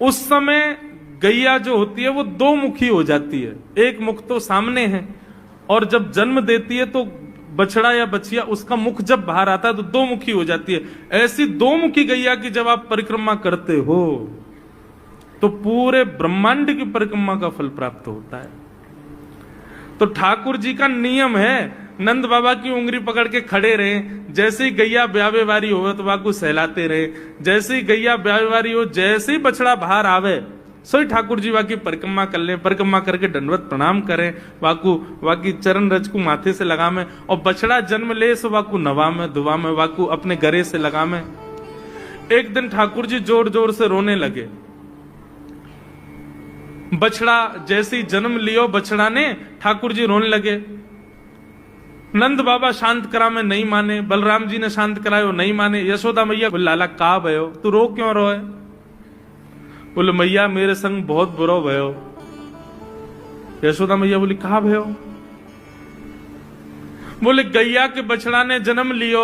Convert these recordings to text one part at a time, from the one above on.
उस समय गैया जो होती है वो दो मुखी हो जाती है, एक मुख तो सामने है, और जब जन्म देती है तो बछड़ा या बछिया उसका मुख जब बाहर आता है तो दो मुखी हो जाती है। ऐसी दो मुखी गैया की जब आप परिक्रमा करते हो तो पूरे ब्रह्मांड की परिक्रमा का फल प्राप्त होता है। तो ठाकुर जी का नियम है, नंद बाबा की उंगली पकड़ के खड़े रहे, जैसे ही गैया ब्यावे वारी हो तो वाकू सहलाते रहे, जैसे ही गैया ब्यावे वारी हो, जैसे ही बछड़ा बाहर आवे सोई ठाकुर जी वाकी परिक्रमा कर ले, परिक्रमा करके दंडवत प्रणाम करें, वाकी चरण रज को माथे से लगा में, और बछड़ा जन्म ले सो वाकू नवा में दुआ में, वाकू अपने गरे से लगा में। एक दिन ठाकुर जी जोर जोर से रोने लगे। बछड़ा जैसे ही जन्म लियो बछड़ा ने, ठाकुर जी रोने लगे। नंद बाबा शांत करा में नहीं माने, बलराम जी ने शांत करायो नहीं माने। यशोदा मैया बोले लाला का भयो, तू रो क्यों रोए? बोले मैया मेरे संग बहुत बुरा भयो। यशोदा मैया बोली कहा भयो? बोले गैया के बछड़ा ने जन्म लियो।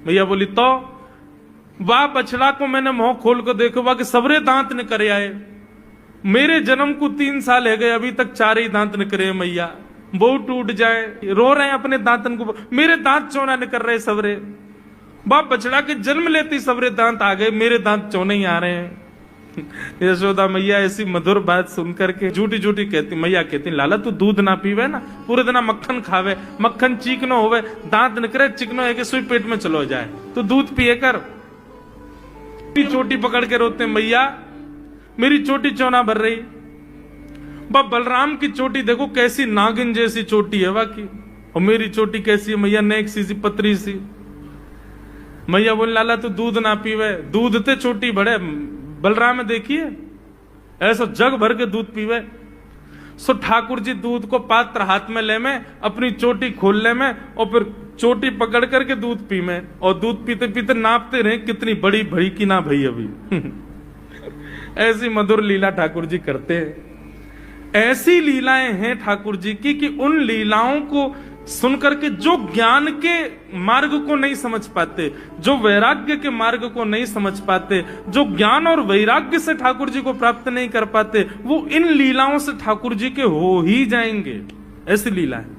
मैया बोली तो वाह बछड़ा को मैंने मुंह खोल कर देखो, वाह के सबरे दांत ने करे आए। मेरे जन्म को 3 साल है गए, अभी तक 4 ही दांत निकरे मैया, वो टूट जाए, रो रहे हैं अपने दांतन को, मेरे दांत चौना निकल रहे सबरे। बाप बछड़ा के जन्म लेती सबरे दांत आ गए, मेरे दांत चौने ही आ रहे हैं। यशोदा मैया ऐसी मधुर बात सुनकर के झूठी झूठी कहती, मैया कहती लाला तू दूध ना पीवे ना, पूरे दिन मक्खन खावे, मक्खन चीकनो होवे, दांत निकरे चिकनो है कि सुई पेट में चलो जाए, तो दूध पिए कर। चोटी पकड़ के रोते मैया मेरी चोटी चौना भर रही। बलराम की चोटी देखो कैसी नागिन जैसी चोटी है वाकी, और मेरी चोटी कैसी है मैया, नेक सी पतरी सी। मैया बोल लाला तू दूध ना पीवे, दूध ते चोटी बढ़े। बलराम देखिए ऐसा जग भर के दूध पीवे। सो ठाकुर जी दूध को पात्र हाथ में ले में, अपनी चोटी खोल ले में, और फिर चोटी पकड़ करके दूध पी में, और दूध पीते पीते नापते रहे कितनी बड़ी भई की ना भई अभी। ऐसी मधुर लीला ठाकुर जी करते हैं। ऐसी लीलाएं हैं ठाकुर जी की कि उन लीलाओं को सुनकर के जो ज्ञान के मार्ग को नहीं समझ पाते, जो वैराग्य के मार्ग को नहीं समझ पाते, जो ज्ञान और वैराग्य से ठाकुर जी को प्राप्त नहीं कर पाते, वो इन लीलाओं से ठाकुर जी के हो ही जाएंगे। ऐसी लीला है।